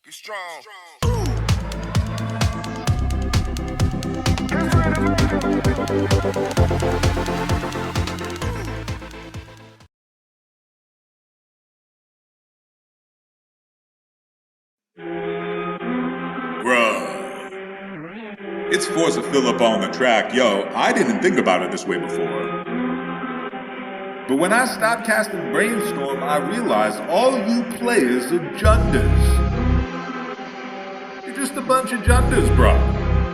Get strong. Bruh. It's force of Philip on the track. Yo, I didn't think about it this way before. But when I stopped casting Brainstorm, I realized all you players are Junders. You're just a bunch of Junders, bro.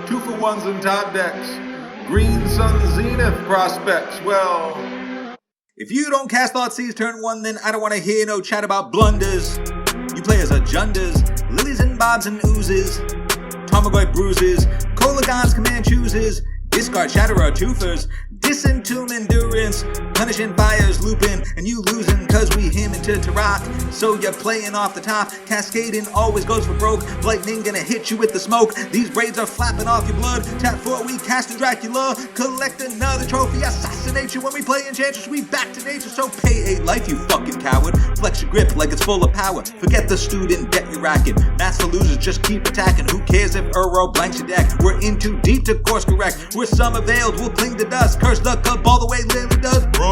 2-for-1s in top decks. Green Sun Zenith prospects, well... If you don't cast Thoughtseize turn 1, then I don't want to hear no chat about blunders. You players are Junders, lilies and bobs and oozes, Tarmogoyf bruises, Kolaghan's command chooses, discard Shatterer twofers, disentomb endurance, punishing fires looping, and you losing cause we him into Tarak. So you're playing off the top, cascading always goes for broke, lightning gonna hit you with the smoke, these braids are flapping off your blood, tap 4 we casting Dracula, collect another trophy, assassinate you when we play Enchantress, we back to nature, so pay 8 life you fucking coward, flex your grip like it's full of power, forget the student debt you're racking, maths for losers just keep attacking, who cares if Uro blanks your deck, we're in too deep to course correct, we're summer veiled, we'll cling to dust, curse the cabal the way Lily does. Bruh.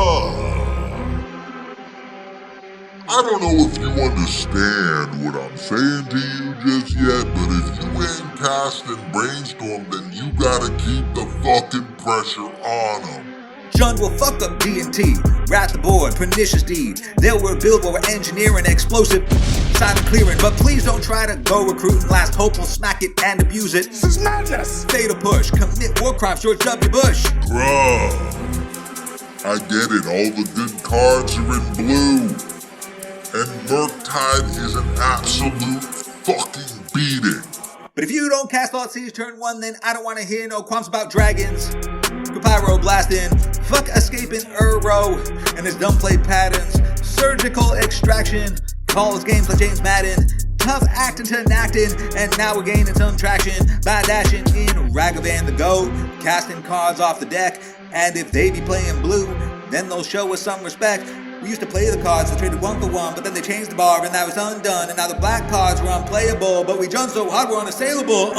I don't know if you understand what I'm saying to you just yet, but if you ain't casting Brainstorm, then you gotta keep the fucking pressure on them. Jund will fuck up D&T, rat the board, pernicious deed. They'll rebuild while we're engineering explosive silent clearing, but please don't try to go recruiting last hope will smack it and abuse it. This is madness! Fatal push, commit war crimes, George W. Bush. Bruh. I get it, all the good cards are in blue. And Murktide is an absolute fucking beating. But if you don't cast Thoughtseize turn 1, then I don't want to hear no qualms about dragons. Pyro blasting, fuck escaping Uro, and his dumb play patterns. Surgical extraction, calls games like James Madden. Tough acting to enacting, and now we're gaining some traction by dashing in Ragavan the GOAT, casting cards off the deck. And if they be playing blue, then they'll show us some respect. We used to play the cards that traded 1 for 1, but then they changed the bar and that was undone. And now the black cards were unplayable, but we jumped so hard we're unassailable.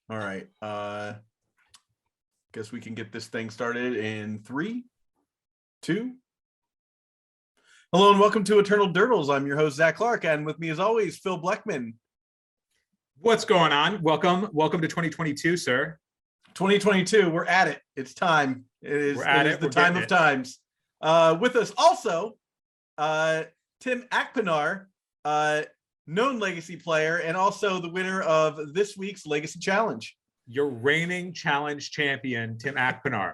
All right. Guess we can get this thing started in 3, 2. Hello and welcome to Eternal Durdles. I'm your host, Zach Clark, and with me as always, Phil Bleckman. What's going on? Welcome to 2022, sir. 2022, we're at it. It's time. It is the time of times. With us also, Tim Akpinar, known Legacy player, and also the winner of this week's Legacy Challenge. Your reigning challenge champion, Tim Akpinar.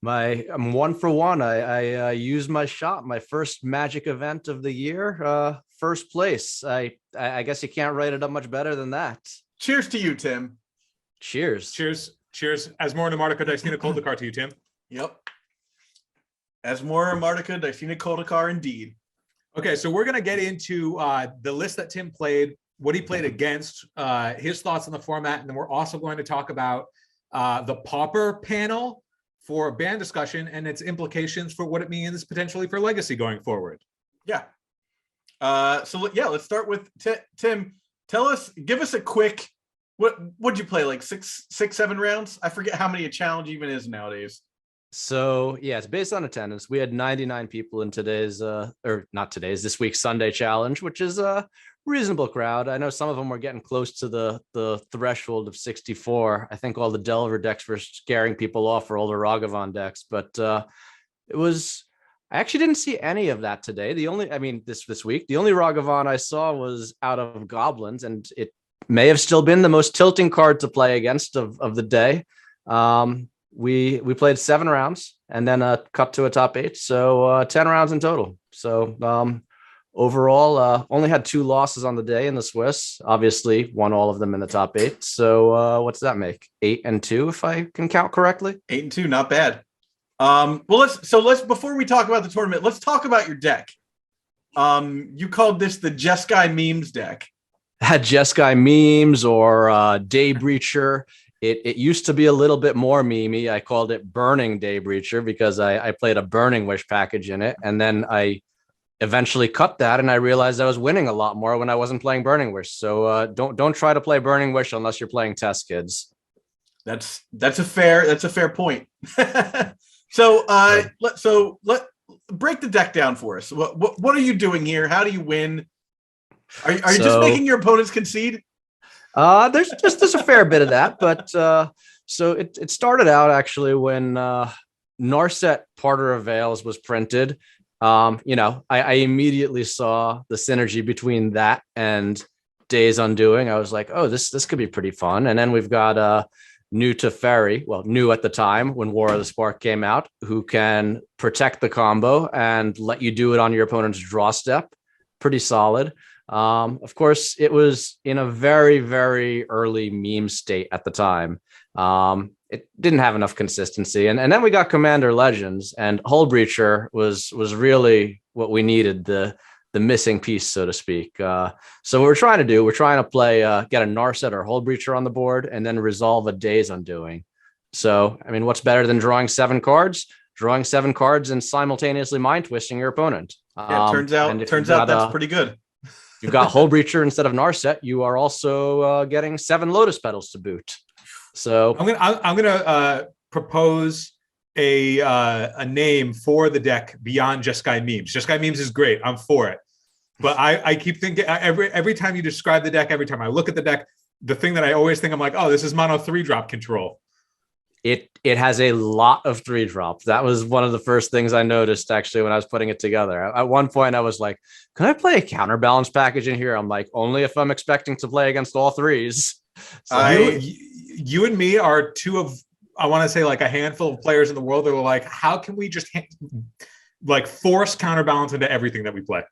I'm 1 for 1. I used my shot, my first Magic event of the year, first place. I guess you can't write it up much better than that. Cheers to you, Tim. Cheers. Cheers. Asmora Martika Dicena Koldakar to you, Tim. Yep. Asmora Martika Dicena Koldakar, indeed. Okay, so we're going to get into the list that Tim played, what he played against, his thoughts on the format, and then we're also going to talk about the Pauper panel for ban discussion and its implications for what it means potentially for Legacy going forward. Yeah. Let's start with Tim. Give us a quick, what'd you play, like 7 rounds? I forget how many a challenge even is nowadays. So yeah, it's based on attendance. We had 99 people in this week's Sunday challenge, which is a reasonable crowd. I know some of them were getting close to the threshold of 64. I think all the Delver decks were scaring people off for all the Ragavan decks, but I actually didn't see any of that today. This week, the only Ragavan I saw was out of Goblins, and it may have still been the most tilting card to play against of the day. We played 7 rounds and then cut to a top 8, so 10 rounds in total. So overall, only had 2 losses on the day in the Swiss. Obviously, won all of them in the top 8. So what's that make? 8 and 2, if I can count correctly. 8 and 2, not bad. Well, let's before we talk about the tournament, let's talk about your deck. You called this the Jeskai memes deck. Had Jeskai memes or Day Breacher. It used to be a little bit more memey. I called it Burning Day Breacher because I played a Burning Wish package in it, and then I eventually cut that, and I realized I was winning a lot more when I wasn't playing Burning Wish. So don't try to play Burning Wish unless you're playing test kids. That's a fair point. So let break the deck down for us. What are you doing here? How do you win? Are you just making your opponents concede? There's a fair bit of that, but so it started out actually when Narset Parter of Veils was printed. I immediately saw the synergy between that and Days Undoing. I was like, oh, this could be pretty fun. And then we've got new Teferi, well, new at the time when War of the Spark came out, who can protect the combo and let you do it on your opponent's draw step. Pretty solid. Of course, it was in a very, very early meme state at the time. It didn't have enough consistency. And then we got Commander Legends, and Hull Breacher was really what we needed, the missing piece, so to speak. So what we're trying to play, get a Narset or Hull Breacher on the board and then resolve a Days Undoing. So, I mean, what's better than drawing 7 cards? Drawing 7 cards and simultaneously mind twisting your opponent. Yeah, it turns out that's pretty good. You've got Hull Breacher instead of Narset. You are also getting 7 Lotus Petals to boot. So I'm gonna propose a name for the deck beyond Jeskai memes. Jeskai memes is great. I'm for it. But I keep thinking every time you describe the deck, every time I look at the deck, the thing that I always think, I'm like, oh, this is mono 3-drop control. It has a lot of 3-drops. That was one of the first things I noticed actually when I was putting it together. At one point I was like, can I play a counterbalance package in here? I'm like, only if I'm expecting to play against all 3s. So you and me are two of, I want to say, like a handful of players in the world that were like, how can we just force counterbalance into everything that we play?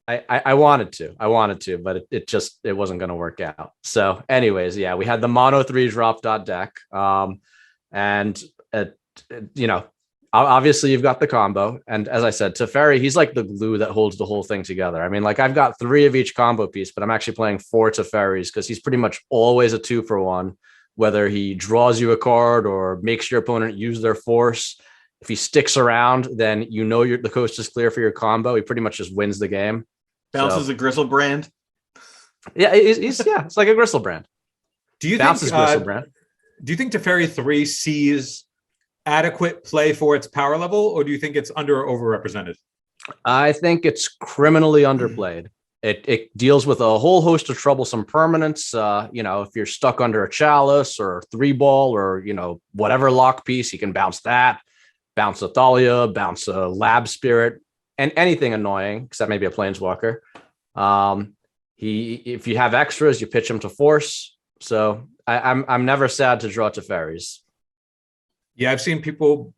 I wanted to, but it wasn't going to work out. So anyways, yeah, we had the mono 3-drop deck. And obviously you've got the combo. And as I said, Teferi, he's like the glue that holds the whole thing together. I mean, like I've got 3 of each combo piece, but I'm actually playing 4 Teferis because he's pretty much always a 2-for-1, whether he draws you a card or makes your opponent use their force. If he sticks around, then the coast is clear for your combo. He pretty much just wins the game. Bounces a Gristlebrand. Yeah, it's like a Gristlebrand. Do you Bounces think Gristlebrand. Do you think Teferi 3 sees adequate play for its power level, or do you think it's under or overrepresented? I think it's criminally underplayed. It deals with a whole host of troublesome permanents. If you're stuck under a Chalice or 3-ball or, whatever lock piece, you can bounce that, bounce a Thalia, bounce a Lab Spirit, and anything annoying, except maybe a Planeswalker. If you have extras, you pitch him to Force. So I'm never sad to draw Teferis. Yeah, I've seen people.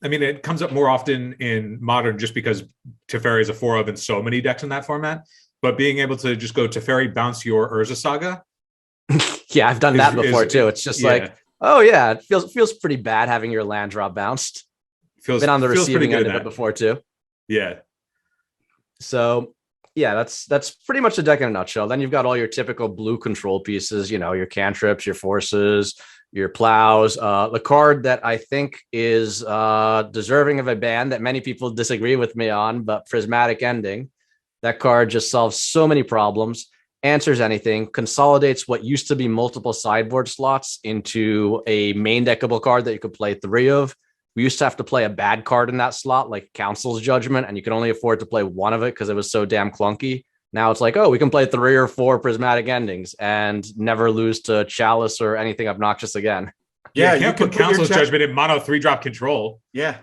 It comes up more often in Modern just because Teferi is a 4 of in so many decks in that format. But being able to just go Teferi, bounce your Urza Saga. Yeah, I've done that before too. It's just like, oh yeah, it feels pretty bad having your land drop bounced. Been on the receiving end of it before too. Yeah. So yeah, that's pretty much the deck in a nutshell. Then you've got all your typical blue control pieces, your cantrips, your forces, your plows. The card that I think is deserving of a ban that many people disagree with me on, but Prismatic Ending. That card just solves so many problems, answers anything, consolidates what used to be multiple sideboard slots into a main deckable card that you could play 3 of. We used to have to play a bad card in that slot, like Council's Judgment, and you could only afford to play 1 of it because it was so damn clunky. Now it's like, oh, we can play 3 or 4 Prismatic Endings and never lose to Chalice or anything obnoxious again. Yeah, you can put Council's Judgment in mono 3-drop control. Yeah.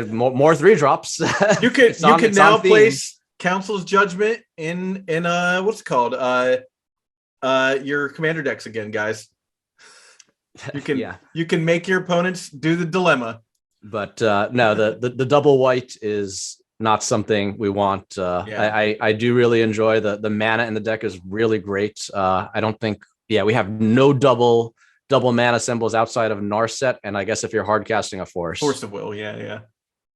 More 3-drops. You can now place Council's Judgment in what's it called? Your commander decks again, guys. You can make your opponents do the dilemma. But no, the double white is not something we want. I do really enjoy the mana in the deck is really great. I don't think we have no double double mana symbols outside of Narset, and I guess if you're hard casting a force. Force of Will, yeah.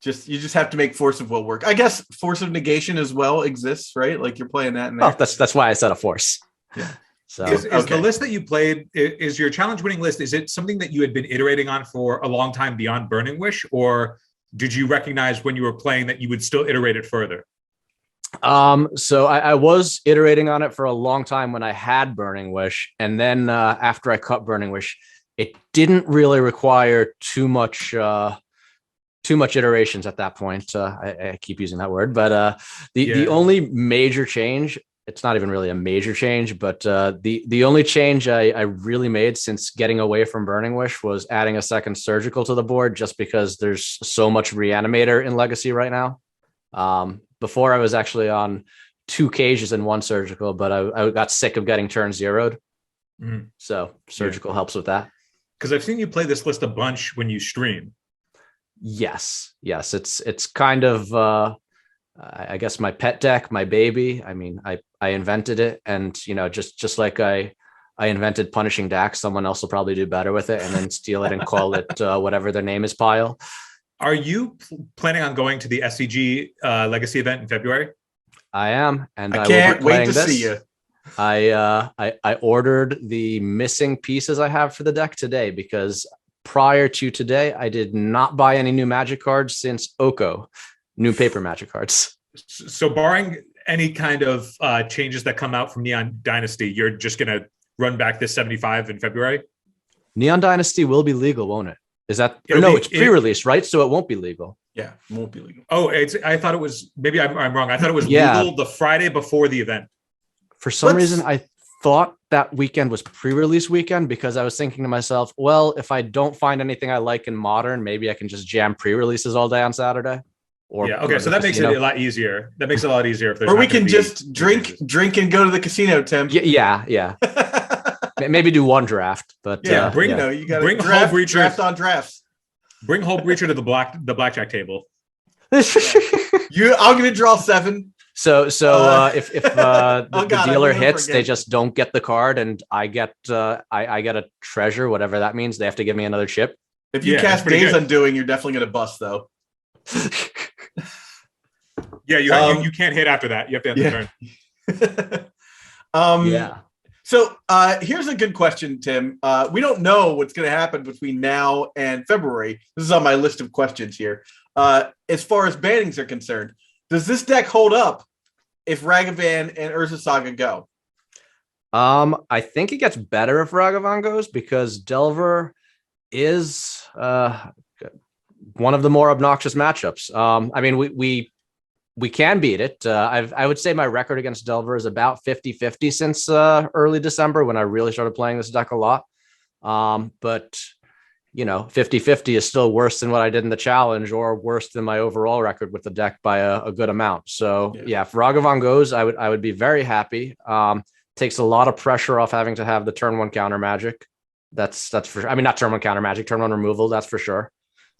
You just have to make Force of Will work. I guess Force of Negation as well exists, right? Like you're playing that in there. Oh, that's why I said a force. Yeah. So is the list that you played, is your challenge winning list, is it something that you had been iterating on for a long time beyond Burning Wish, or did you recognize when you were playing that you would still iterate it further? So I was iterating on it for a long time when I had Burning Wish, and then after I cut Burning Wish, it didn't really require too much iterations at that point. I keep using that word, but the only major change, it's not even really a major change, but the only change I really made since getting away from Burning Wish was adding a second Surgical to the board, just because there's so much Reanimator in Legacy right now. Before I was actually on 2 cages and 1 Surgical, but I got sick of getting turn zeroed. So Surgical helps with that. Because I've seen you play this list a bunch when you stream. Yes. It's kind of I guess my pet deck, my baby. I mean, I invented it, and just like I invented punishing Dax, someone else will probably do better with it and then steal it and call it whatever their name is pile. Are you planning on going to the SCG Legacy event in February? I am, and I can't wait to see you. I ordered the missing pieces I have for the deck today, because prior to today, I did not buy any new Magic cards since Oko, new paper Magic cards. So barring any kind of changes that come out from Neon Dynasty, you're just going to run back this 75 in February? Neon Dynasty will be legal, won't it? Is that it's pre-release, right? So it won't be legal. Yeah, it won't be legal. Oh, I thought it was, maybe I'm wrong. I thought it was legal the Friday before the event. For some reason, I thought that weekend was pre-release weekend, because I was thinking to myself, well, if I don't find anything I like in Modern, maybe I can just jam pre-releases all day on Saturday. Or okay, so that makes it a lot easier. That makes it a lot easier if there's. Or we can just drink and go to the casino, Tim. Yeah. Maybe do 1 draft, but you got to draft on drafts. Bring Hull Breacher to the blackjack table. I'm gonna draw 7. So if the dealer hits, they just don't get the card, and I get a treasure, whatever that means. They have to give me another chip. If you cast Days Undoing, you're definitely gonna bust though. You can't hit after that. You have to end the turn. So here's a good question, Tim. We don't know what's going to happen between now and February. This is on my list of questions here. As far as bannings are concerned, does this deck hold up if Ragavan and Urza Saga go? I think it gets better if Ragavan goes, because Delver is one of the more obnoxious matchups. I mean, we can beat it. I would say my record against Delver is about 50-50 since early December, when I really started playing this deck a lot. But 50-50 is still worse than what I did in the challenge, or worse than my overall record with the deck by a good amount. So if Ragavan goes, I would be very happy. Takes a lot of pressure off having to have the turn 1 counter magic. That's for sure. I mean, not turn 1 counter magic, turn 1 removal. That's for sure.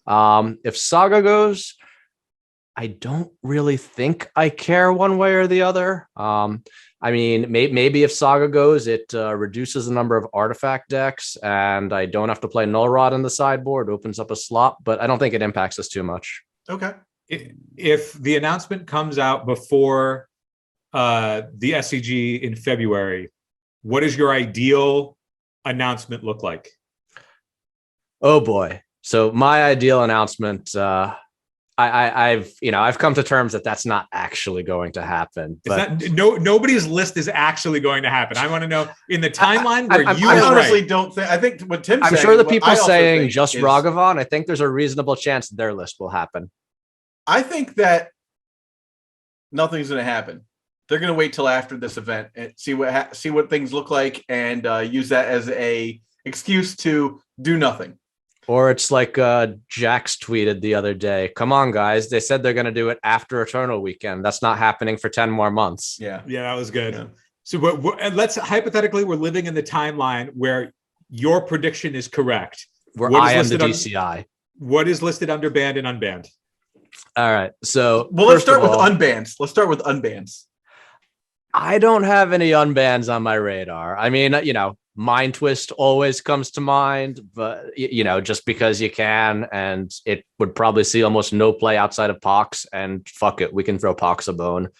If Saga goes, I don't really think I care one way or the other. I mean, maybe if Saga goes, it reduces the number of artifact decks, and I don't have to play Null Rod in the sideboard, opens up a slot, but I don't think it impacts us too much. Okay. If the announcement comes out before the SCG in February, what does your ideal announcement look like? Oh boy. So my ideal announcement, I've come to terms that that's not actually going to happen. But nobody's list is actually going to happen. I want to know in the timeline where I honestly don't think. I think what Tim's I'm saying, sure the people saying just is, Ragavan, I think there's a reasonable chance their list will happen. I think that nothing's going to happen. They're going to wait till after this event and see what things look like, and use that as a excuse to do nothing. Or it's like Jax tweeted the other day. Come on, guys. They said they're going to do it after Eternal Weekend. That's not happening for 10 more months. Yeah. Yeah, that was good. Yeah. So let's hypothetically, we're living in the timeline where your prediction is correct. Where I am the DCI. What is listed under banned and unbanned? All right. So, well, let's start with unbans. Let's start with unbans. I don't have any unbans on my radar. I mean, Mind Twist always comes to mind, but just because you can, and it would probably see almost no play outside of Pox, and fuck it, we can throw Pox a bone.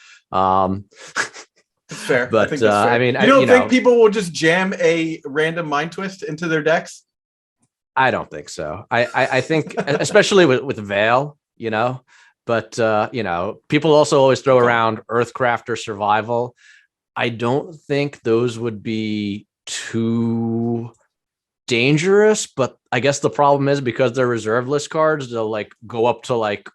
Fair. But I think that's fair. I mean, you don't think people will just jam a random Mind Twist into their decks? I don't think so. I think especially with Veil, but people also always throw around Earthcraft or Survival. I don't think those would be too dangerous, but I guess the problem is because they're reserve list cards, they'll like go up to like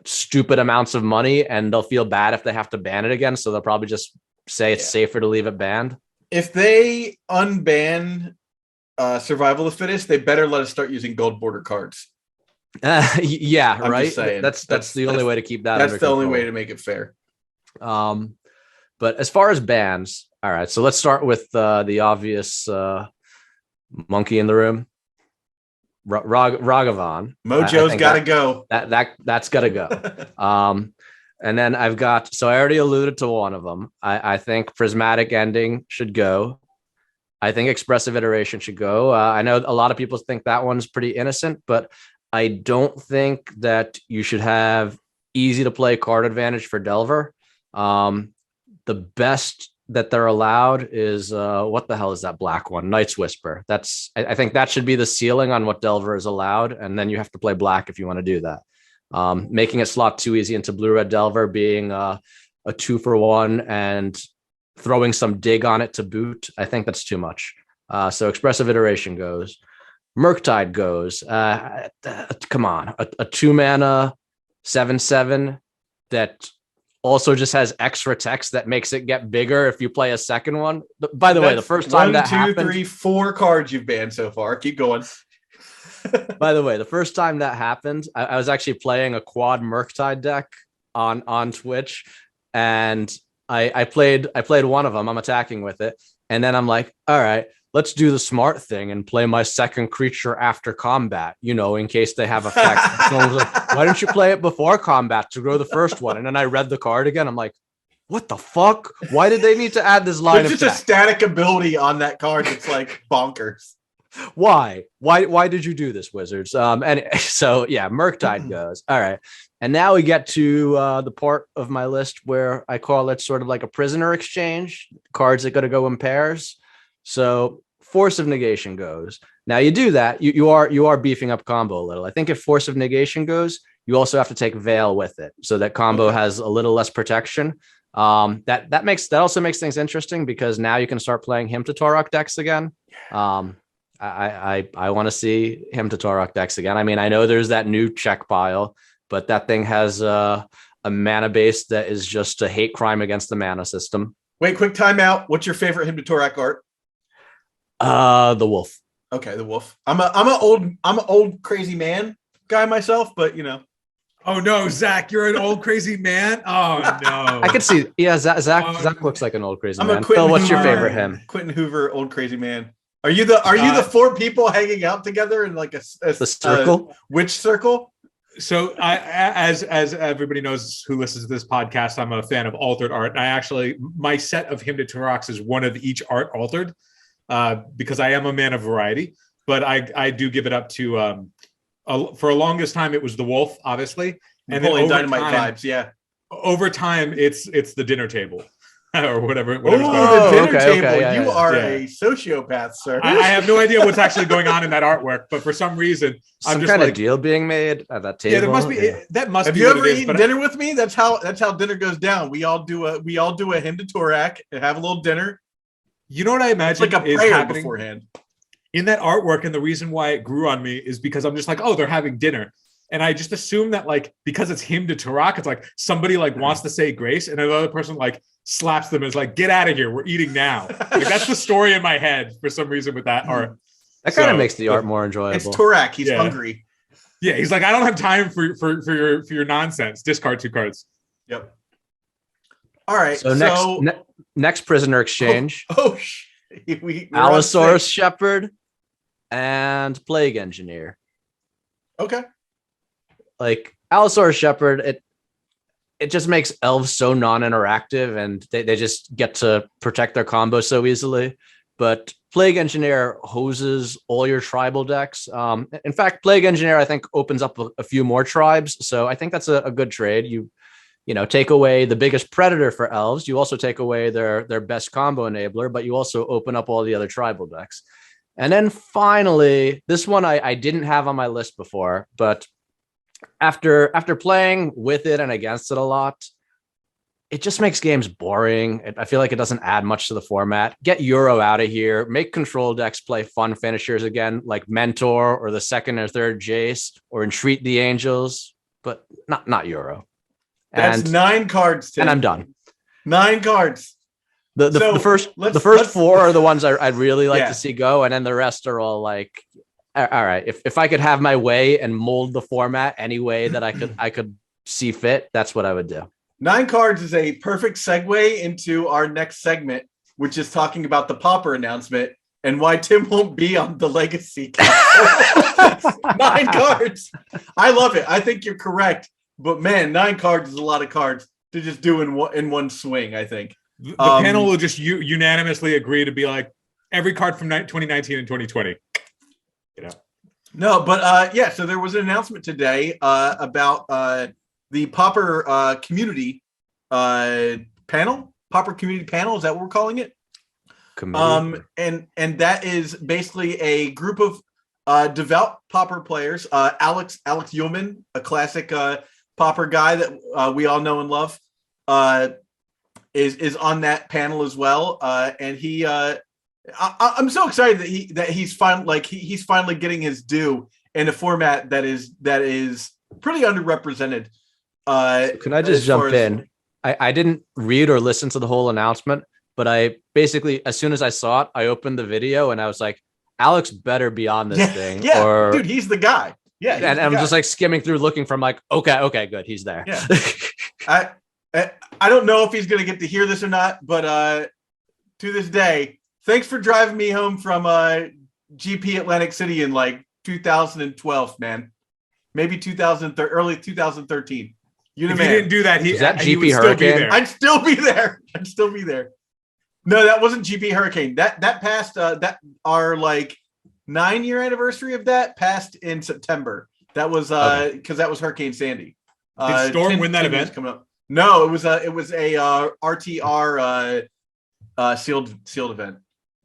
stupid amounts of money, and they'll feel bad if they have to ban it again. So they'll probably just say it's safer to leave it banned. If they unban Survival of the Fittest, they better let us start using gold border cards. Yeah, I'm right. just saying. That's the only way to keep that. That's under the only control. way to make it fair. But as far as bans, all right. So let's start with the obvious monkey in the room, Ragavan. Mojo's got to go. That's got to go. And then I've got. So I already alluded to one of them. I think Prismatic Ending should go. I think Expressive Iteration should go. I know a lot of people think that one's pretty innocent, but I don't think that you should have easy to play card advantage for Delver. The best that they're allowed is what the hell is that black one? Night's Whisper. I think that should be the ceiling on what Delver is allowed, and then you have to play black if you want to do that. Making it slot too easy into blue-red Delver, being a 2-for-1 and throwing some dig on it to boot, I think that's too much. So Expressive Iteration goes. Murktide goes. Come on, a 2-mana 7/7 that also just has extra text that makes it get bigger if you play a second one. By the way, the first time that happened, 1, 2, 3, 4 cards you've banned so far. Keep going. By the way, the first time that happened, I was actually playing a quad Murktide deck on Twitch, and I played one of them. I'm attacking with it, and then I'm like, all right, let's do the smart thing and play my second creature after combat, in case they have effects. So I was like, why didn't you play it before combat to grow the first one? And then I read the card again. I'm like, what the fuck? Why did they need to add this line There's of just a static ability on that card that's like bonkers. Why did you do this, Wizards? And so yeah, Murktide goes. All right. And now we get to the part of my list where I call it sort of like a prisoner exchange, cards that got to go in pairs. So Force of Negation goes. Now you do that, you are beefing up combo a little. I think if Force of Negation goes, you also have to take Veil with it, so that combo has a little less protection. That also makes things interesting, because now you can start playing Hymn to Torok decks again. I want to see Hymn to Torok decks again. I mean, I know there's that new check pile, but that thing has a mana base that is just a hate crime against the mana system. Wait, quick timeout. What's your favorite Hymn to Torok art? The Wolf. Okay, the Wolf. I'm an old crazy man guy myself, but Oh no, Zach, you're an old crazy man. Oh no. I could see. Yeah, Zach looks like an old crazy man. Phil, what's your favorite hymn? Quentin Hoover, old crazy man. Are you the 4 people hanging out together in like the circle? Which circle? So as everybody knows who listens to this podcast, I'm a fan of altered art. My set of Hymn to Torox is one of each art altered, because I am a man of variety. But I do give it up to for a longest time it was the Wolf, obviously, and then Dynamite vibes. Yeah. Over time, it's the dinner table. Or whatever. The dinner table. Okay, you are a sociopath, sir. I have no idea what's actually going on in that artwork, but for some reason, some I'm just kind like, of deal being made at that table. Yeah, there must be. That must have be. Have you what ever it is, eaten dinner with me? That's how dinner goes down. We all do a Hymn to Torak and have a little dinner. You know what I imagine it's like a is prayer happening beforehand in that artwork, and the reason why it grew on me is because I'm just like, oh, they're having dinner. And I just assume that like, because it's Hymn to Torok, it's like somebody like wants to say grace, and another person like slaps them and is like, get out of here, we're eating now. Like, that's the story in my head for some reason with that art. That kind of makes the art more enjoyable. It's Torak, he's hungry. Yeah, he's like, I don't have time for your nonsense. Discard 2 cards. Yep. All right. So next prisoner exchange. Allosaurus Shepherd and Plague Engineer. Okay. Like Allosaurus Shepherd, it just makes elves so non-interactive, and they just get to protect their combo so easily. but Plague Engineer hoses all your tribal decks. In fact, Plague Engineer, I think, opens up a few more tribes. So I think that's a good trade. You know, take away the biggest predator for elves. You also take away their best combo enabler, but you also open up all the other tribal decks. And then finally, this one I didn't have on my list before, but after playing with it and against it a lot, it just makes games boring. I feel like it doesn't add much to the format. Get Euro out of here. Make control decks play fun finishers again, like Mentor or the second or third Jace or Entreat the Angels, but not Euro. That's 9 cards, Tim. And I'm done. 9 cards. The first 4 are the ones I'd really like to see go, and then the rest are all like, all right. If I could have my way and mold the format any way that I could see fit, that's what I would do. 9 cards is a perfect segue into our next segment, which is talking about the Pauper announcement and why Tim won't be on the Legacy. 9 cards. I love it. I think you're correct. But man, 9 cards is a lot of cards to just do in one swing, I think. The panel will just unanimously agree to be like every card from 2019 and 2020. You know. No, but so there was an announcement today about the Pauper Community panel. Pauper Community panel, is that what we're calling it? And that is basically a group of devout Pauper players. Alex Yeoman, a classic Pauper guy that we all know and love, is on that panel as well. And he, I'm so excited that he's finally getting his due in a format that is pretty underrepresented. Can I just jump in? I didn't read or listen to the whole announcement, but I basically, as soon as I saw it, I opened the video and I was like, Alex better be on this thing. Yeah, or, dude, he's the guy. Yeah, and I'm just like skimming through, looking from like, okay, good, he's there. Yeah. I don't know if he's gonna get to hear this or not, but to this day, thanks for driving me home from GP Atlantic City in like 2012, man. Maybe 2013, early 2013. If he didn't do that, he GP would Hurricane? I'd still be there. No, that wasn't GP Hurricane. That passed that our like 9-year anniversary of that passed in September. That was because that was Hurricane Sandy. Did Storm win that event? Coming up. No, it was a RTR sealed event.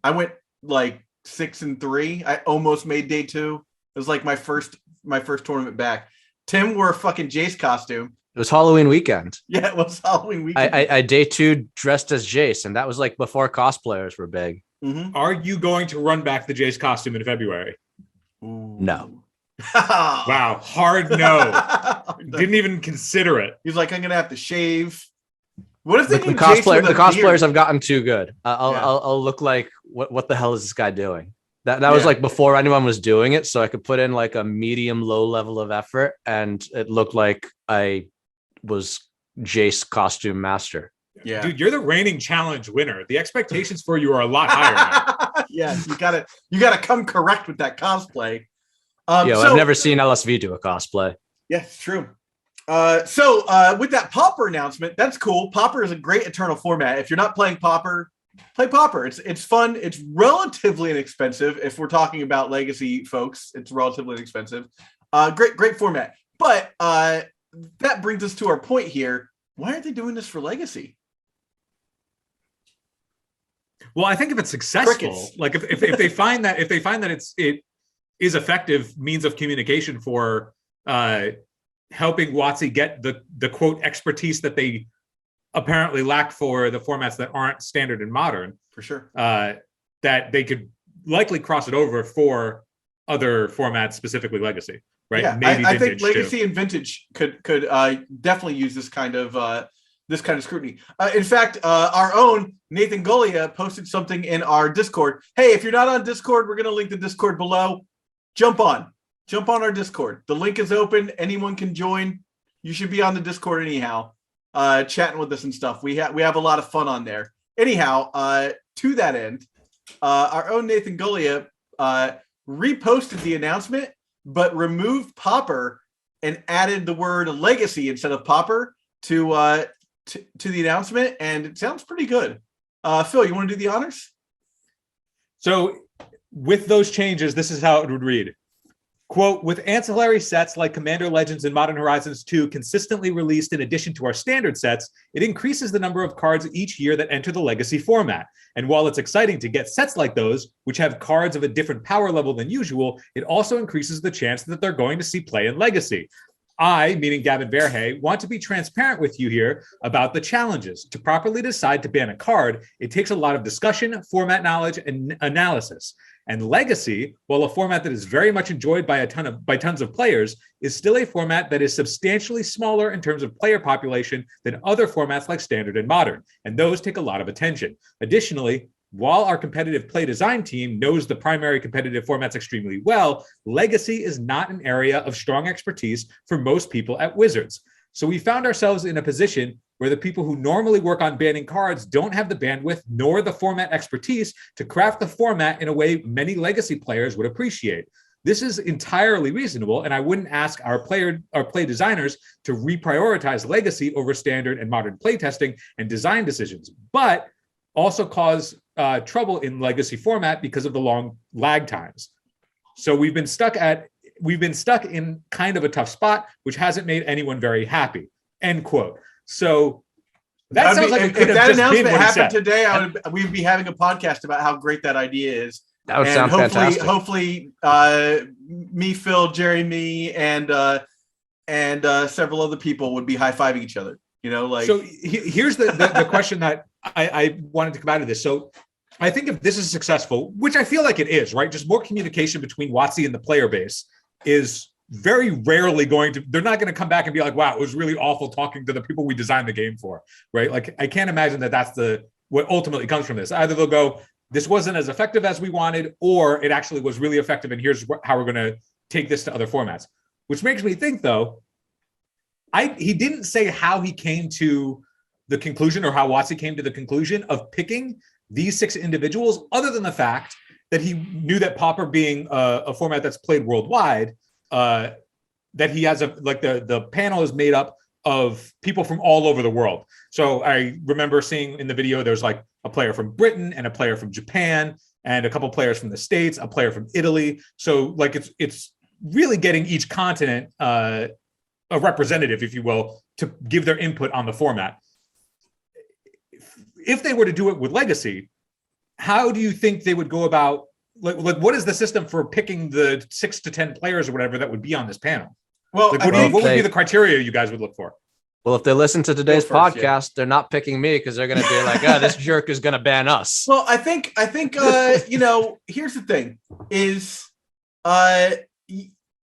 I went like 6-3. I almost made day 2. It was like my first tournament back. Tim wore a fucking Jace costume. It was Halloween weekend. Yeah, it was Halloween weekend. I day 2 dressed as Jace, and that was like before cosplayers were big. Mm-hmm. Are you going to run back the Jace costume in February? Ooh. No. Wow, hard no. Didn't even consider it. He's like, I'm gonna have to shave. What if the cosplayers have gotten too good? I'll look like what the hell is this guy doing? That was like before anyone was doing it, so I could put in like a medium low level of effort, and it looked like I was Jace costume master. Yeah, dude, you're the reigning challenge winner. The expectations for you are a lot higher now. Yeah, you gotta come correct with that cosplay. I've never seen LSV do a cosplay. Yeah, it's true. So with that Pauper announcement, that's cool. Pauper is a great Eternal format. If you're not playing Pauper, play Pauper. It's fun. It's relatively inexpensive. If we're talking about Legacy folks, it's relatively inexpensive. Great format. But that brings us to our point here. Why aren't they doing this for Legacy? Well, I think if it's successful, Crickets. like if they find that it is effective means of communication for helping WotC get the quote expertise that they apparently lack for the formats that aren't standard and modern, For sure. that they could likely cross it over for other formats, specifically Legacy, right? Yeah, Maybe I think Vintage, Legacy too. and Vintage could definitely use this kind of scrutiny. In fact, our own Nathan Golia posted something in our Discord. Hey, if you're not on Discord, we're going to link the Discord below. Jump on our Discord. The link is open. Anyone can join. You should be on the Discord anyhow, chatting with us and stuff. We have a lot of fun on there. Anyhow, to that end, our own Nathan Golia reposted the announcement, but removed Pauper and added the word Legacy instead of Pauper to the announcement, and it sounds pretty good. Phil, you want to do the honors? So with those changes, this is how it would read. Quote, with ancillary sets like Commander Legends and Modern Horizons 2 consistently released in addition to our standard sets, it increases the number of cards each year that enter the Legacy format. And while it's exciting to get sets like those, which have cards of a different power level than usual, it also increases the chance that they're going to see play in Legacy. I, meaning Gavin Verhey, want to be transparent with you here about the challenges. To properly decide to ban a card, it takes a lot of discussion, format knowledge, and analysis. And Legacy, while a format that is very much enjoyed by tons of players, is still a format that is substantially smaller in terms of player population than other formats like Standard and Modern, and those take a lot of attention. Additionally, while our competitive play design team knows the primary competitive formats extremely well, Legacy is not an area of strong expertise for most people at Wizards. So we found ourselves in a position where the people who normally work on banning cards don't have the bandwidth nor the format expertise to craft the format in a way many Legacy players would appreciate. This is entirely reasonable, and I wouldn't ask our play designers to reprioritize Legacy over Standard and Modern playtesting and design decisions, but also cause trouble in Legacy format because of the long lag times. So we've been stuck in kind of a tough spot, which hasn't made anyone very happy. End quote. So that sounds like it could have just been what he said. Today, we'd be having a podcast about how great that idea is. That would sound fantastic. Hopefully, me, Phil, Jeremy, and several other people would be high-fiving each other. You know, like. So here's the question that I wanted to come out of this. So I think if this is successful, which I feel like it is, right? Just more communication between WotC and the player base is very rarely they're not going to come back and be like, wow, it was really awful talking to the people we designed the game for, right? Like, I can't imagine that that's what ultimately comes from this. Either they'll go, this wasn't as effective as we wanted, or it actually was really effective, and here's how we're going to take this to other formats. Which makes me think, though, he didn't say how he came to the conclusion, or how WotC came to the conclusion of picking these 6 individuals, other than the fact that he knew that Pauper, being a format that's played worldwide, that he has the panel is made up of people from all over the world. So I remember seeing in the video, there's like a player from Britain and a player from Japan and a couple players from the States, a player from Italy. So like it's really getting each continent a representative, if you will, to give their input on the format. If they were to do it with Legacy, how do you think they would go about, like what is the system for picking the 6 to 10 players or whatever that would be on this panel? Well, like, what would be the criteria you guys would look for? Well, if they listen to today's podcast, they're not picking me because they're going to be like, this jerk is going to ban us. Well, I think, you know, here's the thing is,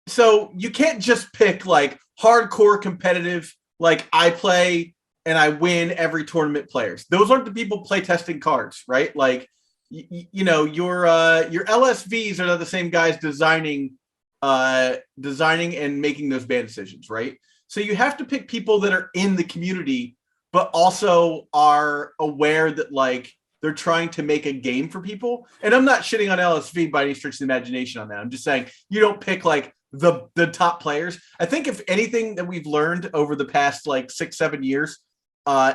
so you can't just pick like hardcore competitive, like I play and I win every tournament players. Those aren't the people playtesting cards, right? Like, you know, your LSVs are not the same guys designing and making those ban decisions, right? So you have to pick people that are in the community, but also are aware that like they're trying to make a game for people. And I'm not shitting on LSV by any stretch of the imagination on that. I'm just saying you don't pick like the top players. I think if anything that we've learned over the past like 6-7 years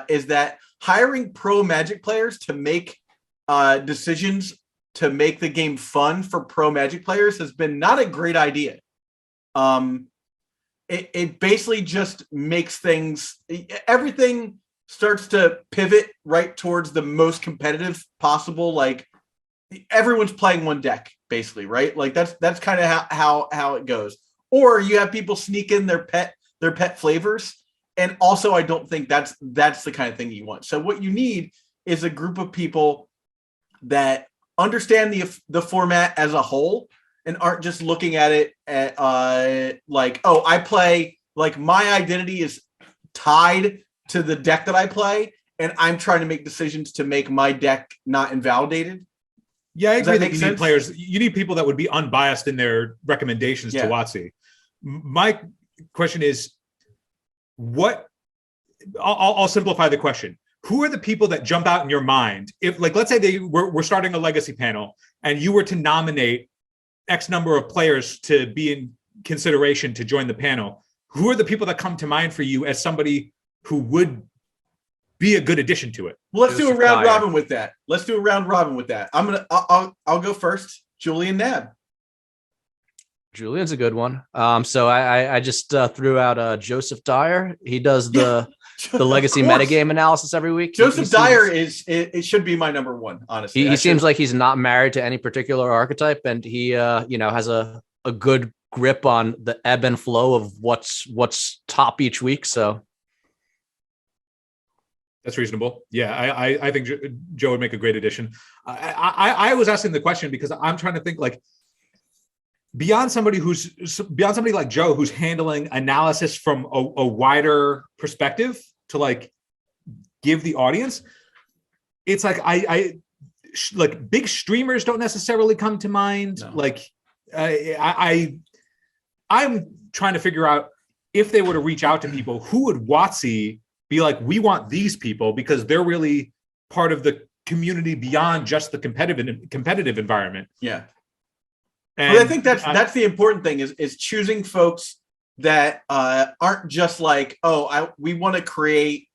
is that hiring pro Magic players to make decisions to make the game fun for pro Magic players has been not a great idea. It basically just makes everything starts to pivot right towards the most competitive possible. Like everyone's playing one deck basically, right? Like that's kind of how it goes. Or you have people sneak in their pet flavors. And also, I don't think that's the kind of thing you want. So what you need is a group of people that understand the format as a whole and aren't just looking at it at like, oh, I play, like my identity is tied to the deck that I play, and I'm trying to make decisions to make my deck not invalidated. Yeah, I agree that you need players. You need people that would be unbiased in their recommendations to WotC. My question is, I'll simplify the question. Who are the people that jump out in your mind? If, like, let's say we're starting a Legacy panel and you were to nominate X number of players to be in consideration to join the panel, who are the people that come to mind for you as somebody who would be a good addition to it. Well, let's do a Joseph round Dyer. robin with that. I'll go first. Julian Nab. Julian's a good one. So I just threw out Joseph Dyer. He does the legacy metagame analysis every week. Joseph Dyer it should be my number one, honestly. He seems like he's not married to any particular archetype, and he has a good grip on the ebb and flow of what's top each week. So that's reasonable. Yeah, I think Joe would make a great addition. I was asking the question because I'm trying to think like beyond somebody like Joe, who's handling analysis from a wider perspective to like give the audience. It's like I like big streamers don't necessarily come to mind. No. Like I'm trying to figure out if they were to reach out to people, who would WotC be like, we want these people because they're really part of the community beyond just the competitive environment. Yeah. And well, I think that's the important thing is choosing folks that aren't just like, we want to create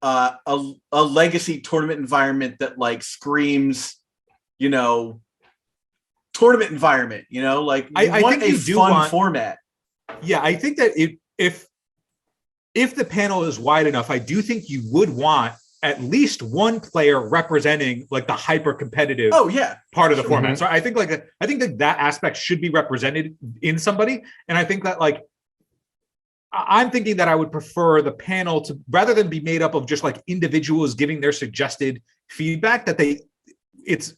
a legacy tournament environment that like screams, tournament environment, like I want think a fun format. Yeah, I think that if the panel is wide enough, I do think you would want at least one player representing like the hyper competitive part of the format. Mm-hmm. So I think that aspect should be represented in somebody. And I think that like I'm thinking that I would prefer the panel to, rather than be made up of just like individuals giving their suggested feedback, that it's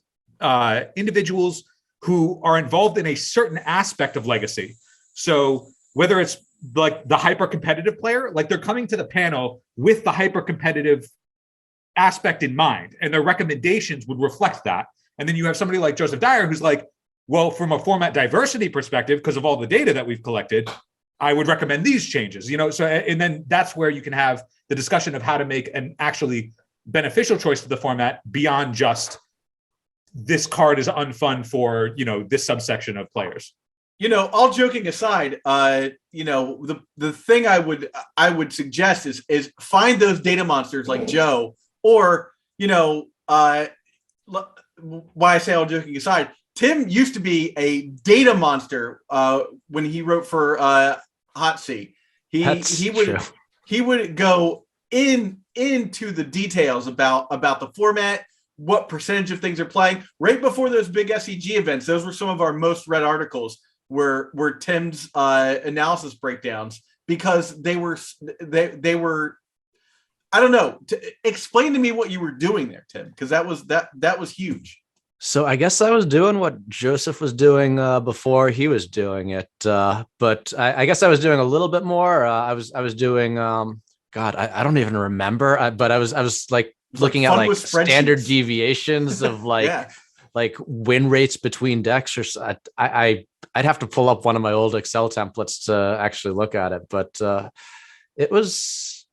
individuals who are involved in a certain aspect of legacy. So whether it's like the hyper competitive player, like they're coming to the panel with the hyper competitive aspect in mind, and their recommendations would reflect that. And then you have somebody like Joseph Dyer who's like, well, from a format diversity perspective, because of all the data that we've collected, I would recommend these changes, so, and then that's where you can have the discussion of how to make an actually beneficial choice to the format beyond just this card is unfun for, this subsection of players. All joking aside, the thing I would suggest is find those data monsters like Joe, or, why I say all joking aside, Tim used to be a data monster when he wrote for HotC. He would go into the details about the format, what percentage of things are playing. Right before those big SEG events, those were some of our most read articles were Tim's analysis breakdowns, because they were I don't know. Explain to me what you were doing there, Tim, because that was huge. So I guess I was doing what Joseph was doing before he was doing it, but I guess I was doing a little bit more. I was doing God, I don't even remember, but I was like looking at like standard deviations of like like win rates between decks, or I'd have to pull up one of my old Excel templates to actually look at it, but it was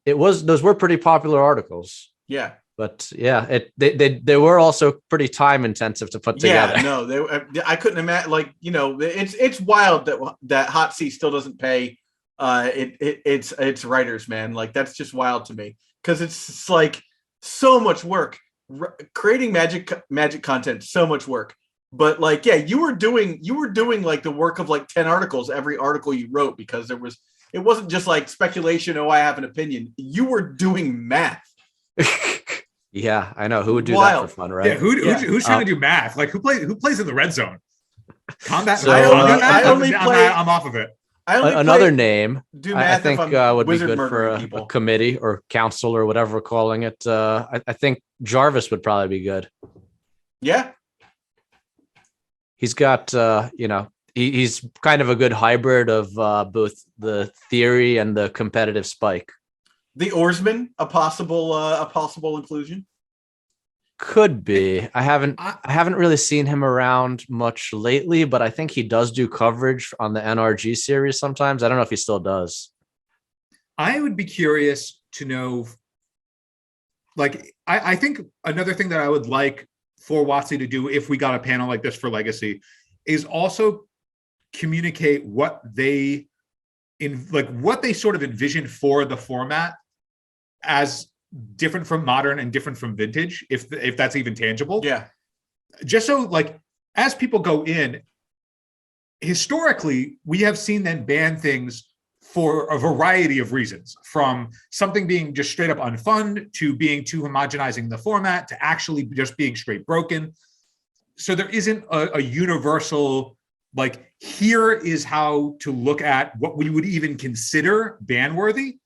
those were pretty popular articles. Yeah. But yeah, they were also pretty time intensive to put together. Yeah, no, I couldn't imagine. Like, it's wild that HotC still doesn't pay its writers, man. Like, that's just wild to me, because it's like so much work creating magic content, so much work. But like, yeah, you were doing like the work of like 10 articles every article you wrote, because it wasn't just like speculation. Oh, I have an opinion. You were doing math. Yeah, I know. Who would do that for fun, right? Yeah, who's trying to do math? Like, who plays in the red zone? Combat. So, I'm off of it. Another name I think would be good for a committee or council or whatever we're calling it. I think Jarvis would probably be good. Yeah. He's got, he's kind of a good hybrid of both the theory and the competitive spike. The Oarsman, a possible inclusion. Could be. I haven't really seen him around much lately, but I think he does do coverage on the NRG series sometimes. I don't know if he still does. I would be curious to know, like, I think another thing that I would like for WotC to do if we got a panel like this for Legacy is also communicate what they sort of envision for the format as different from modern and different from vintage, if that's even tangible. Yeah. Just so like as people go in, historically, we have seen them ban things for a variety of reasons, from something being just straight up unfun to being too homogenizing the format to actually just being straight broken. So there isn't a universal, like, here is how to look at what we would even consider ban worthy,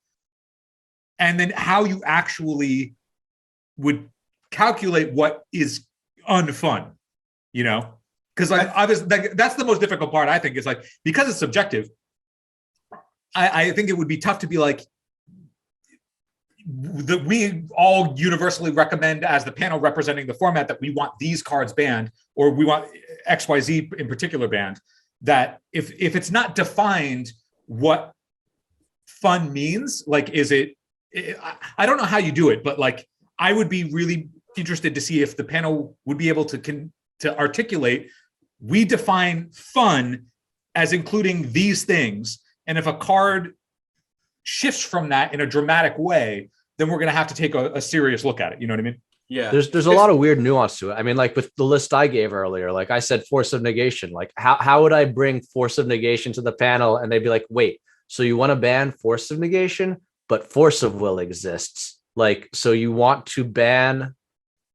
and then how you actually would calculate what is unfun, you know? Because like obviously that's the most difficult part, I think, is like, because it's subjective, I think it would be tough to be like, we all universally recommend as the panel representing the format that we want these cards banned, or we want XYZ in particular banned, that if it's not defined what fun means, like, I don't know how you do it, but like, I would be really interested to see if the panel would be able to articulate, we define fun as including these things. And if a card shifts from that in a dramatic way, then we're going to have to take a serious look at it. You know what I mean? Yeah. There's a lot of weird nuance to it. I mean, like with the list I gave earlier, like I said, force of negation, like how would I bring force of negation to the panel? And they'd be like, wait, so you want to ban force of negation, but force of will exists. Like, so you want to ban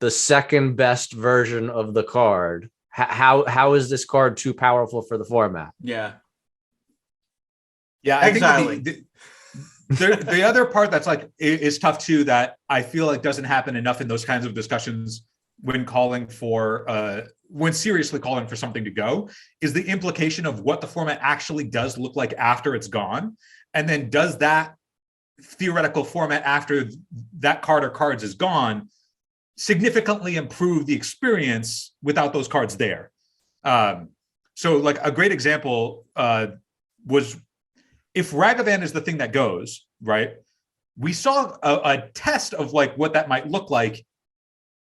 the second best version of the card. How is this card too powerful for the format? Yeah. Yeah, I think the other part that's like is tough too, that I feel like doesn't happen enough in those kinds of discussions when seriously calling for something to go, is the implication of what the format actually does look like after it's gone, and then does that theoretical format after that card or cards is gone significantly improve the experience without those cards there. So like a great example was, if Ragavan is the thing that goes, right? We saw a test of like what that might look like.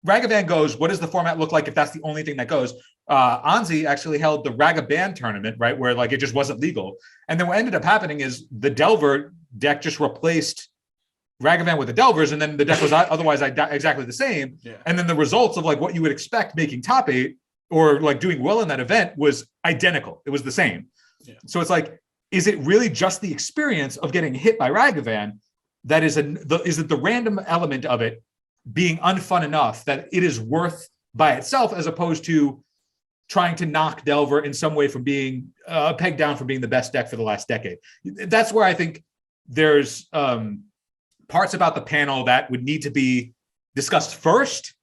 Ragavan goes, what does the format look like if that's the only thing that goes? Anzi actually held the Ragaban tournament, right? Where like it just wasn't legal. And then what ended up happening is the Delver deck just replaced Ragavan with the Delvers, and then the deck was otherwise exactly the same. Yeah. And then the results of like what you would expect making top 8 or like doing well in that event was identical. It was the same. Yeah. So it's like, is it really just the experience of getting hit by Ragavan that is it the random element of it being unfun enough that it is worth by itself, as opposed to trying to knock Delver in some way from being pegged down from being the best deck for the last decade? That's where I think there's parts about the panel that would need to be discussed first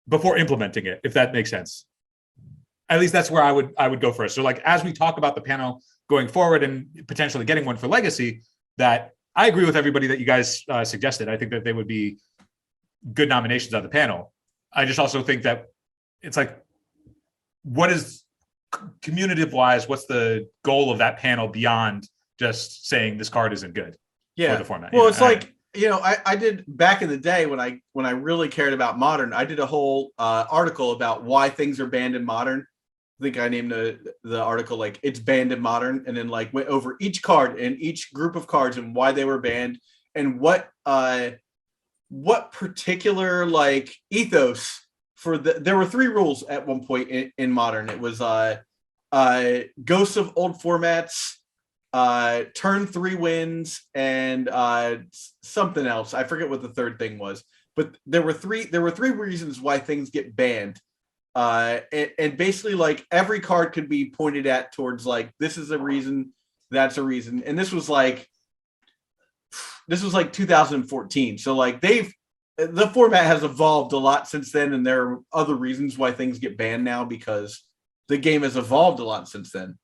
before implementing it, if that makes sense. At least that's where I would go first. So like, as we talk about the panel going forward and potentially getting one for Legacy, that I agree with everybody that you guys suggested. I think that they would be good nominations on the panel. I just also think that it's like, what is communicative wise, what's the goal of that panel beyond just saying this card isn't good for the format? Well, it's like, you know, I did back in the day when I really cared about Modern, I did a whole article about why things are banned in Modern. I think I named the article like "It's Banned in Modern," and then like went over each card and each group of cards and why they were banned, and what particular like ethos for there were 3 rules at one point in Modern. It was ghosts of old formats, turn 3 wins, and something else. I forget what the third thing was, but there were 3 reasons why things get banned. And basically like every card could be pointed at towards like, this is a reason, that's a reason. And this was like 2014. So like the format has evolved a lot since then. And there are other reasons why things get banned now, because the game has evolved a lot since then.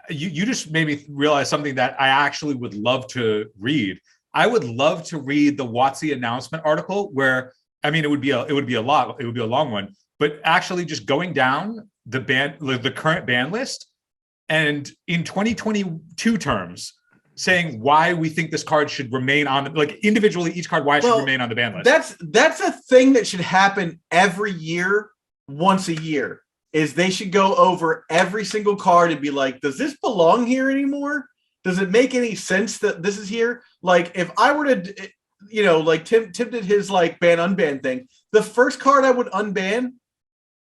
You just made me realize something that I actually would love to read. I would love to read the WotC announcement article where, I mean, it would be a long one, but actually just going down the current ban list, and in 2022 terms, saying why we think this card should remain on, like individually each card, why it should remain on the ban list. That's a thing that should happen every year, once a year, is they should go over every single card and be like, does this belong here anymore? does it make any sense that this is here? Like, if I were to, like Tim did his like ban unban thing, the first card I would unban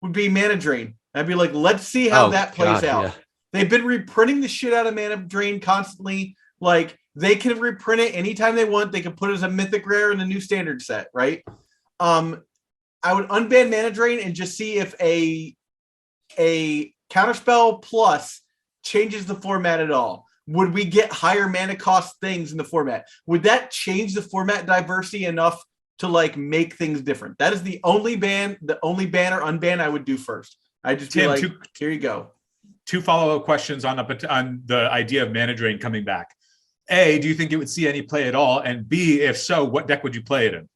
would be Mana Drain. I'd be like, let's see how that plays out. Yeah. They've been reprinting the shit out of Mana Drain constantly. Like, they can reprint it anytime they want. They can put it as a mythic rare in the new standard set, right? I would unban Mana Drain and just see if a Counterspell Plus changes the format at all. Would we get higher mana cost things in the format? Would that change the format diversity enough to like make things different? That is the only ban or unban I would do first. I just feel like, here you go. 2 follow-up questions on the idea of Mana Drain coming back. A, do you think it would see any play at all? And B, if so, what deck would you play it in?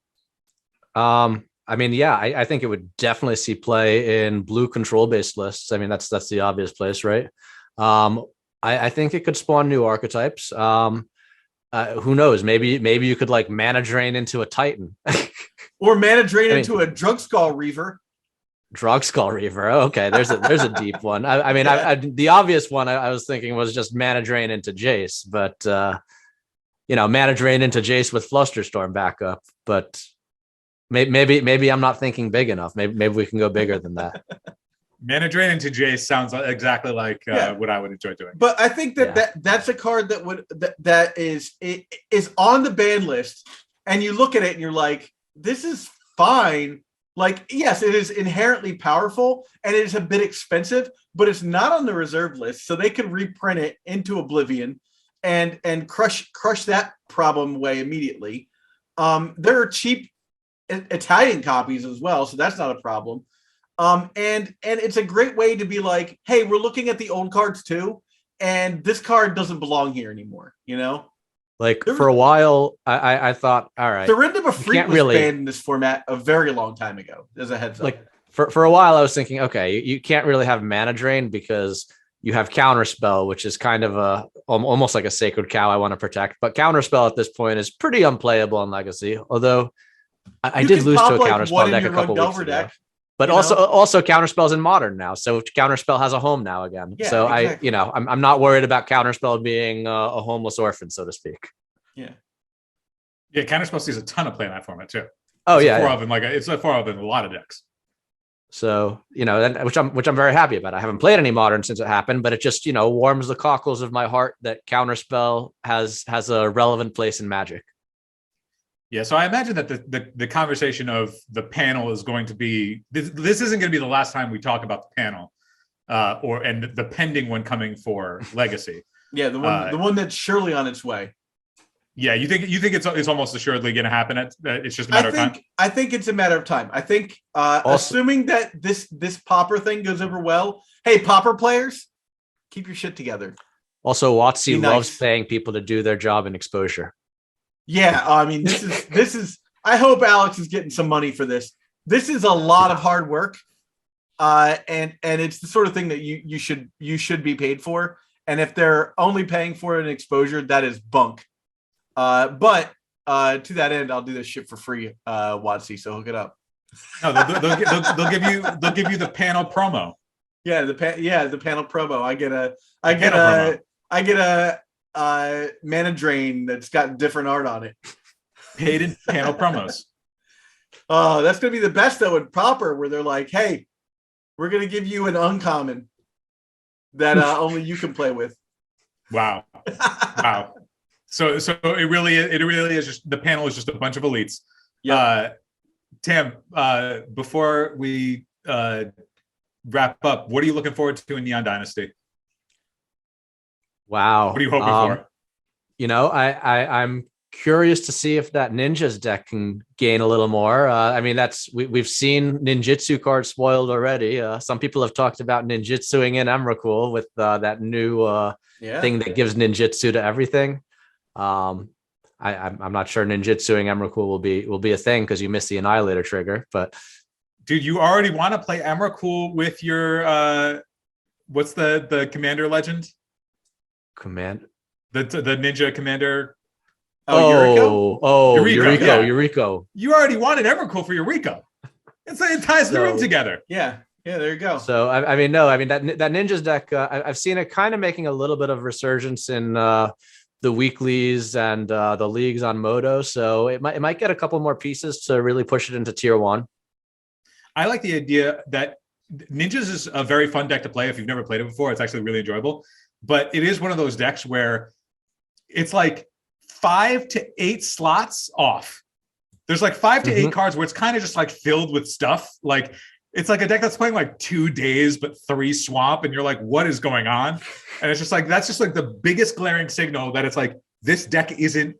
I mean, yeah, I think it would definitely see play in blue control-based lists. I mean, that's the obvious place, right? I think it could spawn new archetypes. Who knows? Maybe you could like Mana Drain into a Titan. Or Mana Drain into a Drugskull Reaver. Drugskull Reaver. Okay, there's a deep one. I mean, the obvious one I was thinking was just Mana Drain into Jace, but Mana Drain into Jace with Flusterstorm backup. But maybe I'm not thinking big enough. Maybe we can go bigger than that. Mana Drain into Jace sounds exactly like what I would enjoy doing. But I think that's a card that is on the ban list, and you look at it and you're like, this is fine. Like, yes, it is inherently powerful and it is a bit expensive, but it's not on the reserve list, so they can reprint it into Oblivion and crush that problem away immediately. There are cheap Italian copies as well, so that's not a problem. And it's a great way to be like, hey, we're looking at the old cards too, and this card doesn't belong here anymore, Like, for a while, I thought, all right. Surrender of Freak was banned in this format a very long time ago, as a heads up. Like, for a while, I was thinking, okay, you can't really have Mana Drain because you have Counterspell, which is kind of almost like a sacred cow I want to protect. But Counterspell at this point is pretty unplayable in Legacy, although I did lose to a Counterspell deck a couple weeks ago. But also Counterspell's in Modern now, so Counterspell has a home now again. Yeah, so exactly. I'm not worried about Counterspell being a homeless orphan, so to speak. Yeah, Counterspell sees a ton of play in that format too. Oh, it's a 4 in a lot of decks. So which I'm very happy about. I haven't played any Modern since it happened, but it just warms the cockles of my heart that Counterspell has a relevant place in Magic. Yeah, so I imagine that the conversation of the panel is going to be this isn't going to be the last time we talk about the panel, and the pending one coming for Legacy. Yeah, the one that's surely on its way. Yeah, you think it's almost assuredly going to happen? It's just a matter of time. I think it's a matter of time. I think assuming that this Pauper thing goes over well. Hey, Pauper players, keep your shit together. Also, WotC loves paying people to do their job in exposure. Yeah, I mean, this is. I hope Alex is getting some money for this. This is a lot of hard work, and it's the sort of thing that you should be paid for. And if they're only paying for it in exposure, that is bunk. But to that end, I'll do this shit for free, WotC. So hook it up. No, they'll give you the panel promo. Yeah, the panel promo. I get a Mana Drain that's got different art on it. Paid in panel promos. Oh, that's gonna be the best though in Pauper, where they're like, "Hey, we're gonna give you an uncommon that only you can play with." Wow. So it really is just the panel is just a bunch of elites. Yeah. Tim, before we wrap up, what are you looking forward to in Neon Dynasty? Wow. What are you hoping for? I'm curious to see if that Ninja's deck can gain a little more. I mean, we've seen Ninjutsu cards spoiled already. Some people have talked about Ninjutsuing in Emrakul with that new thing that gives Ninjutsu to everything. I'm not sure Ninjutsuing Emrakul will be a thing because you miss the Annihilator trigger. But dude, you already want to play Emrakul with your what's the commander legend? The ninja commander. Yuriko. You already wanted Emrakul for Yuriko. It ties the room together. Yeah. Yeah, there you go. So I mean, no, I mean that ninjas deck. I've seen it kind of making a little bit of resurgence in the weeklies and the leagues on Moto. So it might get a couple more pieces to really push it into tier 1. I like the idea that ninjas is a very fun deck to play. If you've never played it before, it's actually really enjoyable. But it is one of those decks where it's like 5 to 8 slots off. There's like 5 to 8 cards where it's kind of just like filled with stuff. Like it's like a deck that's playing like 2 days, but 3 swamp. And you're like, what is going on? And it's just like, that's just like the biggest glaring signal that it's like, this deck isn't,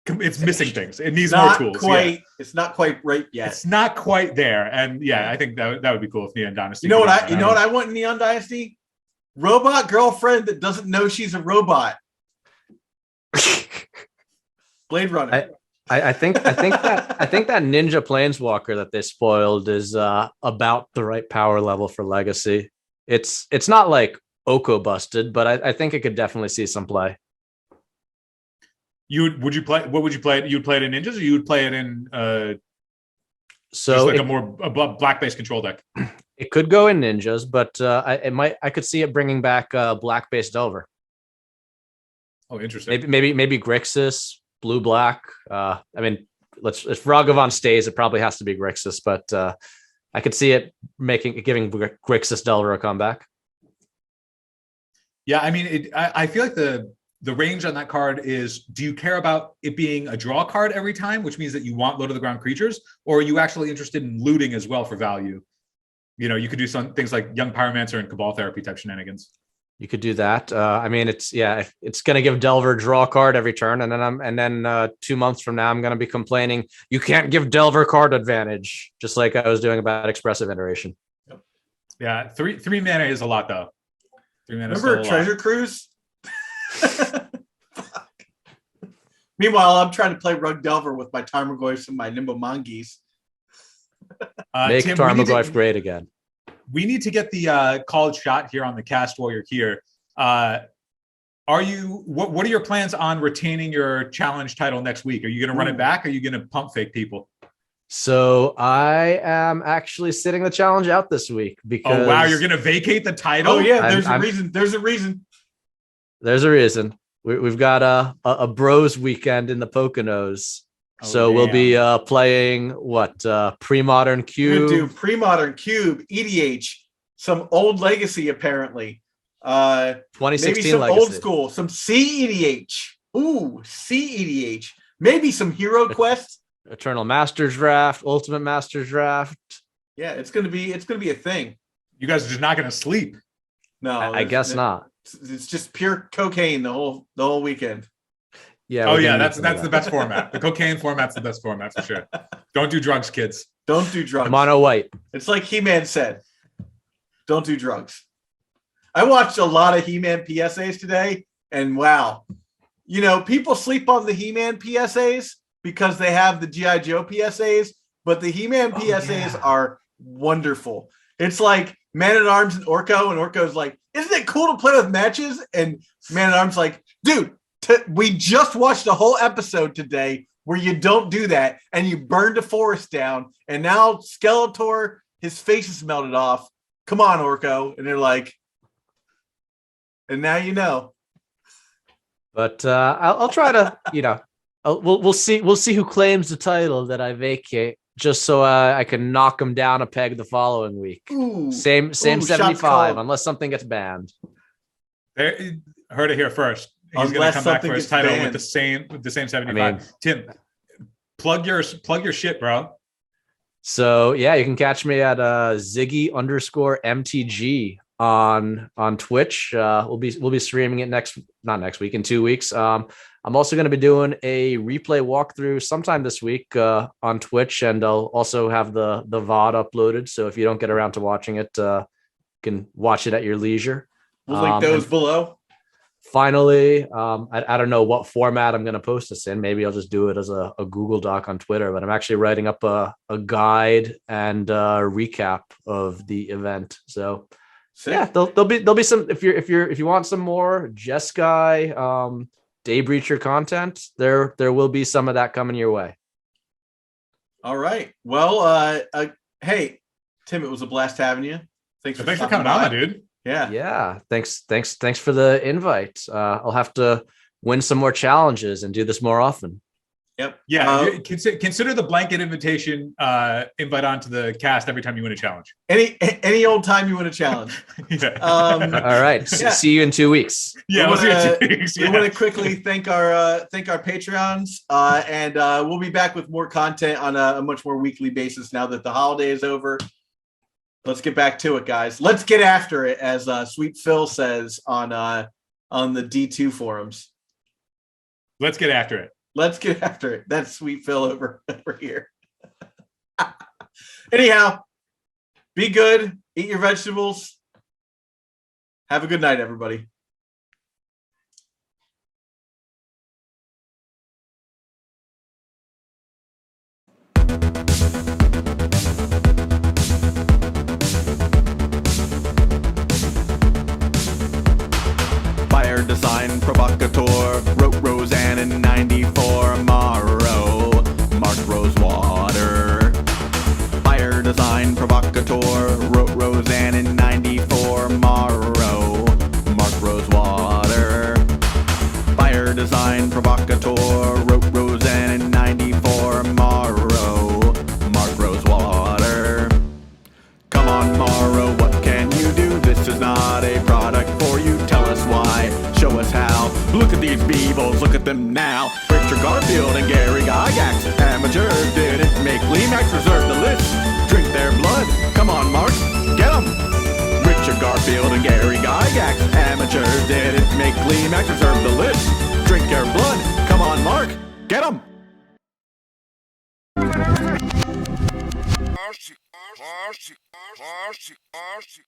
it's missing things. It needs more tools. It's not quite right yet. It's not quite there. And yeah, I think that would be cool if Neon Dynasty. You know what I want in Neon Dynasty? Robot girlfriend that doesn't know she's a robot. Blade Runner. I think that Ninja Planeswalker that they spoiled is about the right power level for Legacy. It's not like Oko busted, but I think it could definitely see some play. Would you play it? You'd play it in ninjas, or you would play it in so like a black based control deck? It could go in ninjas, but I could see it bringing back black based Delver. Oh, interesting. Maybe Grixis, blue black. I mean, if Ragavan stays, it probably has to be Grixis, but I could see it giving Grixis Delver a comeback. Yeah, I mean, I feel like the range on that card is, do you care about it being a draw card every time, which means that you want low to the ground creatures, or are you actually interested in looting as well for value? You know, you could do some things like Young Pyromancer and Cabal Therapy type shenanigans. You could do that. I mean, it's going to give Delver a draw card every turn, and then 2 months from now, I'm going to be complaining you can't give Delver card advantage, just like I was doing about Expressive Iteration. Yep. Yeah, three mana is a lot though. 3 mana. Remember Treasure Cruise? Meanwhile, I'm trying to play Rug Delver with my Tarmogoyfs and my Nimbo Mongis. Make Tim, Tarmogoyf great again. We need to get the called shot here on the cast while you're here. What are your plans on retaining your challenge title next week? Are you going to run it back? Or are you going to pump fake people? So I am actually sitting the challenge out this week because. Oh wow, you're going to vacate the title? Oh yeah, there's a reason. There's a reason. There's a reason. We've got a bros weekend in the Poconos. So we'll be playing pre-modern cube. We're gonna do pre-modern cube, EDH, some old legacy apparently. 2016 maybe some legacy. old school, some CEDH. Ooh, CEDH. Maybe some Hero Quest. Eternal Masters Draft, Ultimate Masters Draft. Yeah, it's gonna be a thing. You guys are just not gonna sleep. No, I guess not. It's just pure cocaine the whole weekend. Yeah. Oh yeah, that's the best format. The cocaine format's the best format for sure. Don't do drugs, kids. Don't do drugs. Mono white. It's like He-Man said. Don't do drugs. I watched a lot of He-Man PSAs today, and wow, people sleep on the He-Man PSAs because they have the G.I. Joe PSAs, but the He-Man PSAs are wonderful. It's like Man-at-Arms and Orko's like, isn't it cool to play with matches? And Man-at-Arms like, dude, we just watched a whole episode today where you don't do that, and you burned a forest down, and now Skeletor, his face is melted off. Come on, Orko. And they're like, and now you know. But I'll try to, we'll see who claims the title that I vacate, just so I can knock him down a peg the following week. Ooh. Same 75, unless something gets banned. Heard it here first. He's going to come back for his title banned. with the same 75. I mean, Tim, plug your shit, bro. So yeah, you can catch me at Ziggy_MTG on Twitch. We'll be streaming it not next week, in 2 weeks. I'm also going to be doing a replay walkthrough sometime this week on Twitch, and I'll also have the VOD uploaded. So if you don't get around to watching it, you can watch it at your leisure. We'll link those below. Finally, I don't know what format I'm going to post this in. Maybe I'll just do it as a Google Doc on Twitter, but I'm actually writing up a guide and a recap of the event. So yeah, there'll be some, if you want some more Jeskai Day Breacher content, there will be some of that coming your way. All right. Well, hey, Tim, it was a blast having you. Thanks Thanks for stopping coming on, by. dude. Yeah. Yeah. Thanks for the invite. I'll have to win some more challenges and do this more often. Yep. Yeah. Consider the blanket invitation invite onto the cast every time you win a challenge. Any old time you win a challenge. Yeah. All right. Yeah. See you in 2 weeks. Yeah, we we'll see you in 2 weeks. We want to quickly thank our Patreons, and we'll be back with more content on a much more weekly basis now that the holiday is over. Let's get back to it, guys. Let's get after it, as Sweet Phil says on the D2 forums. Let's get after it. Let's get after it. That's Sweet Phil over here. Anyhow, be good. Eat your vegetables. Have a good night, everybody. Fire design provocateur, wrote Roseanne in 94. Morrow, Mark Rosewater. Fire design provocateur, wrote Roseanne in 94. Morrow, Mark Rosewater. Fire design provocateur, wrote Roseanne in 94. Morrow, Mark Rosewater. Come on, Morrow, what can you do? This is not a product for you. Tell us why, show us how. Look at these beebles, look at them now. Richard Garfield and Gary Gygax. Amateurs didn't make Limax, reserve the list. Drink their blood, come on, Mark, get 'em. Richard Garfield and Gary Gygax. Amateurs didn't make Limax, reserve the list. Drink their blood, come on, Mark, get 'em. Archie.